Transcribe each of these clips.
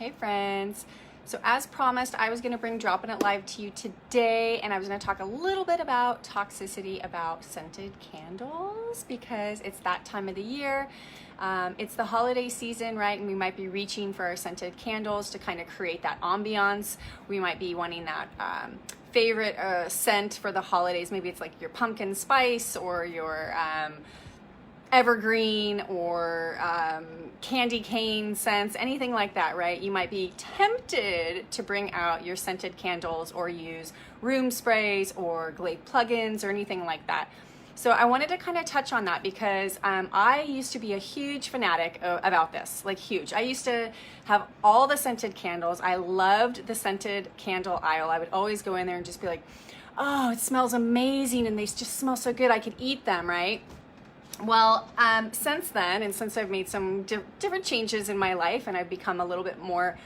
Hey friends. So as promised, I was going to bring Droppin' It live to you today, and I was going to talk a little bit about toxicity about scented candles because it's that time of the year. It's the holiday season, right? And we might be reaching for our scented candles to kind of create that ambiance. We might be wanting that favorite scent for the holidays. Maybe it's like your pumpkin spice or your evergreen or candy cane scents, anything like that, right? You might be tempted to bring out your scented candles or use room sprays or Glade plugins or anything like that. So I wanted to kind of touch on that because I used to be a huge fanatic about this, like huge. I used to have all the scented candles. I loved the scented candle aisle. I would always go in there and just be like, oh, it smells amazing and they just smell so good. I could eat them, right? Well, since then, and since I've made some different changes in my life and I've become a lot more,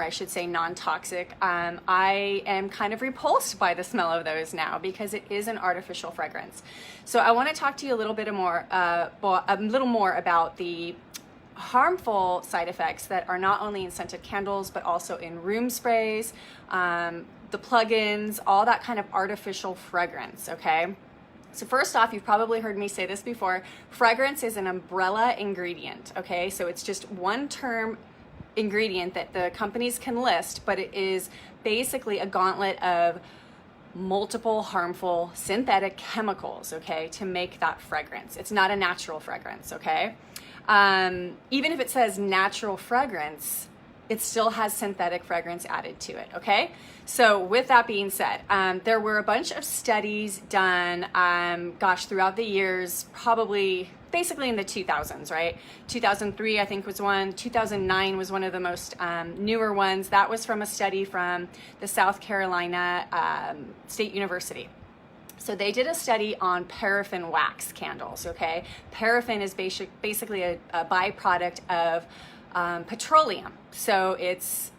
I should say, non-toxic, I am kind of repulsed by the smell of those now because it is an artificial fragrance. So I want to talk to you a little bit more about the harmful side effects that are not only in scented candles, but also in room sprays, the plugins, all that kind of artificial fragrance, okay? So first off, you've probably heard me say this before, fragrance is an umbrella ingredient, okay? So it's just one term ingredient that the companies can list, but it is basically a gauntlet of multiple harmful synthetic chemicals, okay, to make that fragrance. It's not a natural fragrance, okay? Even if it says natural fragrance, it still has synthetic fragrance added to it, okay? So with that being said, there were a bunch of studies done, throughout the years, probably basically in the 2000s, right? 2003, I think, was one. 2009 was one of the most newer ones. That was from a study from the South Carolina State University. So they did a study on paraffin wax candles, okay? Paraffin is basically a byproduct of petroleum. So it's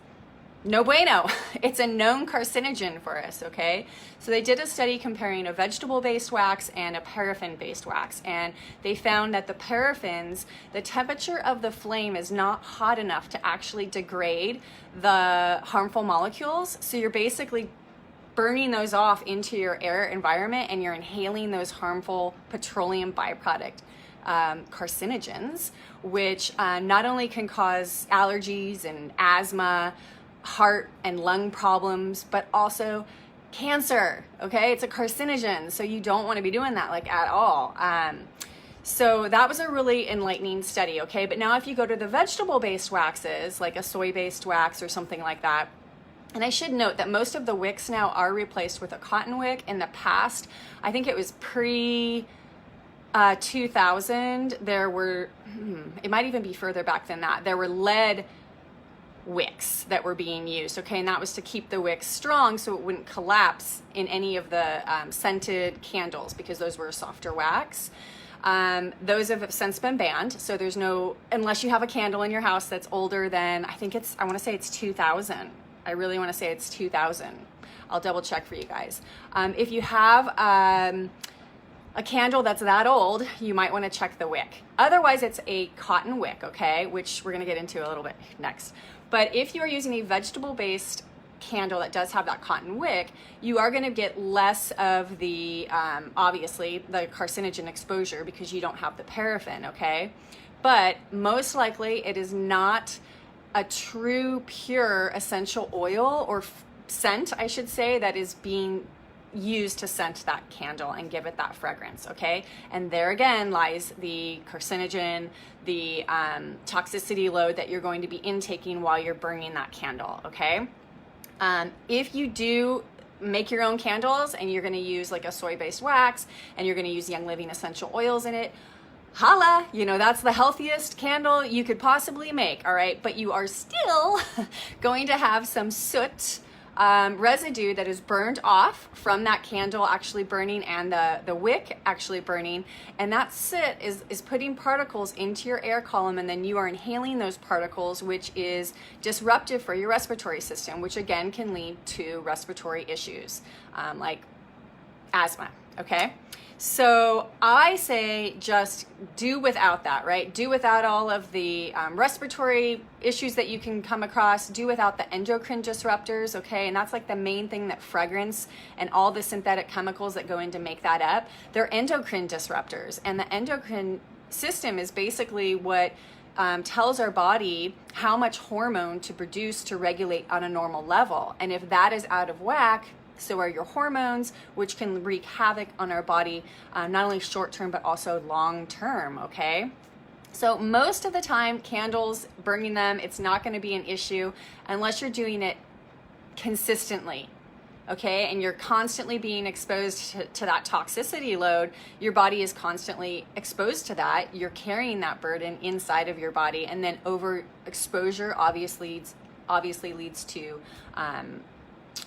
no bueno. It's a known carcinogen for us, okay? So they did a study comparing a vegetable-based wax and a paraffin-based wax, and they found that the paraffins, the temperature of the flame is not hot enough to actually degrade the harmful molecules. So you're basically burning those off into your air environment and you're inhaling those harmful petroleum byproduct carcinogens, which not only can cause allergies and asthma, heart and lung problems, but also cancer, okay? It's a carcinogen, so you don't want to be doing that like at all. So that was a really enlightening study, okay? But now if you go to the vegetable-based waxes, like a soy-based wax or something like that, and I should note that most of the wicks now are replaced with a cotton wick. In the past, I think it was pre-2000, there were, it might even be further back than that, there were lead wicks that were being used, okay? And that was to keep the wicks strong so it wouldn't collapse in any of the scented candles because those were a softer wax. Those have since been banned, so there's no, unless you have a candle in your house that's older than, I want to say it's 2000. I really want to say it's 2000. I'll double check for you guys. If you have a candle that's that old, you might want to check the wick. Otherwise, it's a cotton wick, okay, which we're going to get into a little bit next. But if you are using a vegetable-based candle that does have that cotton wick, you are going to get less of the, obviously, the carcinogen exposure because you don't have the paraffin, okay? But most likely, it is not a true, pure essential oil or scent, I should say, that is being used to scent that candle and give it that fragrance, okay? And there again lies the carcinogen, the toxicity load that you're going to be intaking while you're burning that candle, okay? If you do make your own candles and you're gonna use like a soy-based wax and you're gonna use Young Living essential oils in it, holla, that's the healthiest candle you could possibly make, all right? But you are still going to have some soot, residue that is burned off from that candle actually burning and the wick actually burning, and that soot is putting particles into your air column, and then you are inhaling those particles, which is disruptive for your respiratory system, which again can lead to respiratory issues like asthma, okay? So I say just do without that, right? Do without all of the respiratory issues that you can come across. Do without the endocrine disruptors, okay? And that's like the main thing that fragrance and all the synthetic chemicals that go in to make that up, they're endocrine disruptors. And the endocrine system is basically what tells our body how much hormone to produce to regulate on a normal level. And if that is out of whack, so are your hormones, which can wreak havoc on our body, not only short term, but also long term, okay? So most of the time, candles, burning them, it's not gonna be an issue unless you're doing it consistently, okay? And you're constantly being exposed to that toxicity load. Your body is constantly exposed to that. You're carrying that burden inside of your body, and then overexposure obviously leads to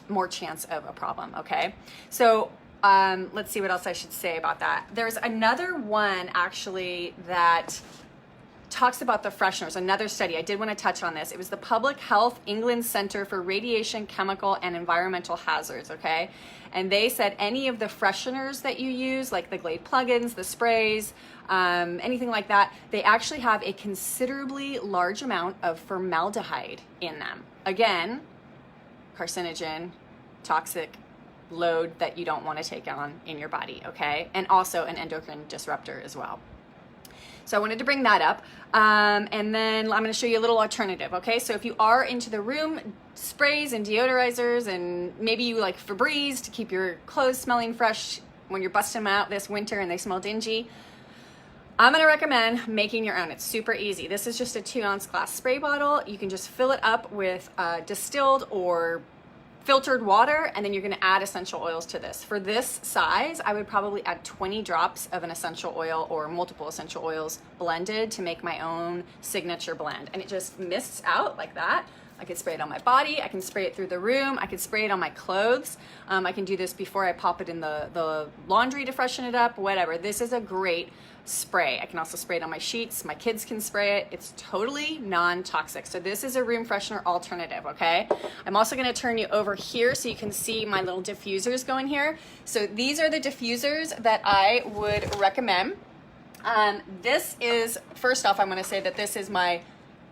more chance of a problem, okay? So let's see what else I should say about that. There's another one actually that talks about the fresheners, another study. I did want to touch on this. It was the Public Health England Center for Radiation, Chemical and Environmental Hazards, okay? And they said any of the fresheners that you use, like the Glade plugins, the sprays, anything like that, they actually have a considerably large amount of formaldehyde in them. Again, carcinogen, toxic load that you don't want to take on in your body, okay? And also an endocrine disruptor as well. So I wanted to bring that up. And then I'm going to show you a little alternative, okay? So if you are into the room sprays and deodorizers, and maybe you like Febreze to keep your clothes smelling fresh when you're busting them out this winter and they smell dingy, I'm gonna recommend making your own. It's super easy. This is just a 2-ounce glass spray bottle. You can just fill it up with distilled or filtered water, and then you're gonna add essential oils to this. For this size, I would probably add 20 drops of an essential oil or multiple essential oils blended to make my own signature blend. And it just mists out like that. I could spray it on my body, I can spray it through the room, I could spray it on my clothes. I can do this before I pop it in the laundry to freshen it up, whatever. This is a great spray. I can also spray it on my sheets. My kids can spray it. It's totally non-toxic. So this is a room freshener alternative, okay? I'm also gonna turn you over here so you can see my little diffusers going here. So these are the diffusers that I would recommend. This is, first off, I'm gonna say that this is my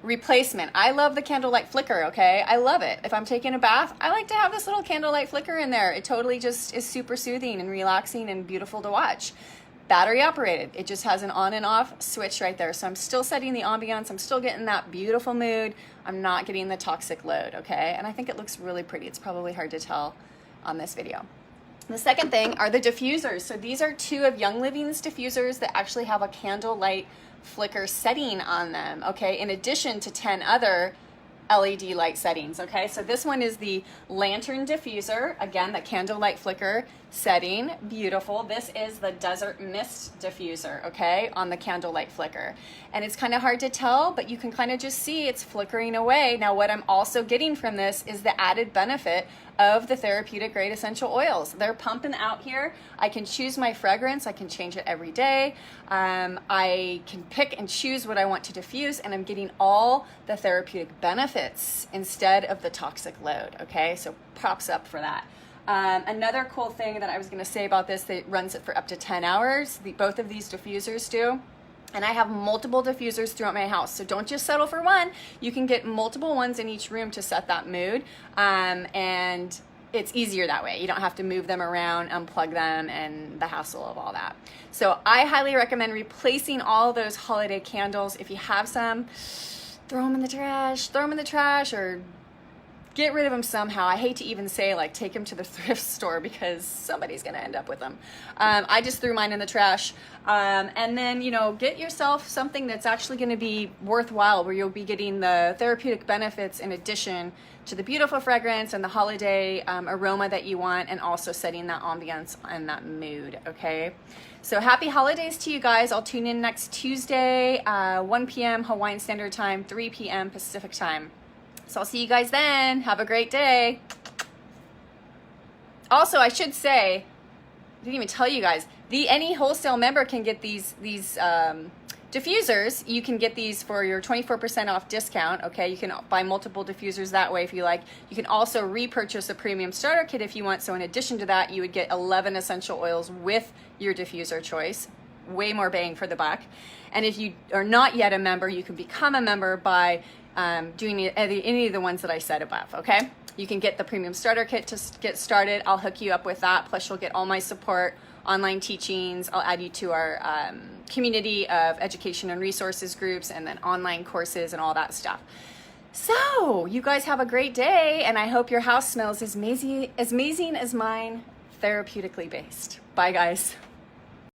replacement. I love the candlelight flicker, okay? I love it. If I'm taking a bath, I like to have this little candlelight flicker in there. It totally just is super soothing and relaxing and beautiful to watch. Battery operated. It just has an on and off switch right there. So I'm still setting the ambiance. I'm still getting that beautiful mood. I'm not getting the toxic load, okay? And I think it looks really pretty. It's probably hard to tell on this video. The second thing are the diffusers. So these are 2 of Young Living's diffusers that actually have a candlelight flicker setting on them, okay? In addition to 10 other LED light settings, okay? So this one is the lantern diffuser, again, the candlelight flicker setting, beautiful. This is the desert mist diffuser, okay, on the candlelight flicker. And it's kind of hard to tell, but you can kind of just see it's flickering away. Now, what I'm also getting from this is the added benefit of the therapeutic grade essential oils. They're pumping out here. I can choose my fragrance. I can change it every day. I can pick and choose what I want to diffuse, and I'm getting all the therapeutic benefits instead of the toxic load, okay? So props up for that. Another cool thing that I was gonna say about this, that runs it for up to 10 hours. Both of these diffusers do. And I have multiple diffusers throughout my house. So don't just settle for one. You can get multiple ones in each room to set that mood. And it's easier that way. You don't have to move them around, unplug them, and the hassle of all that. So I highly recommend replacing all those holiday candles. If you have some, throw them in the trash, or get rid of them somehow. I hate to even say like take them to the thrift store because somebody's gonna end up with them. I just threw mine in the trash. And then, you know, get yourself something that's actually gonna be worthwhile, where you'll be getting the therapeutic benefits in addition to the beautiful fragrance and the holiday aroma that you want, and also setting that ambiance and that mood, okay? So happy holidays to you guys. I'll tune in next Tuesday, 1 p.m. Hawaiian Standard Time, 3 p.m. Pacific Time. So I'll see you guys then. Have a great day. Also, I should say, I didn't even tell you guys, any wholesale member can get these Diffusers, you can get these for your 24% off discount, okay? You can buy multiple diffusers that way if you like. You can also repurchase a premium starter kit if you want. So in addition to that, you would get 11 essential oils with your diffuser choice. Way more bang for the buck. And if you are not yet a member, you can become a member by doing any of the ones that I said above, okay? You can get the premium starter kit to get started. I'll hook you up with that. Plus you'll get all my support, online teachings. I'll add you to our community of education and resources groups, and then online courses and all that stuff. So you guys have a great day, and I hope your house smells as amazing as mine, therapeutically based. Bye guys.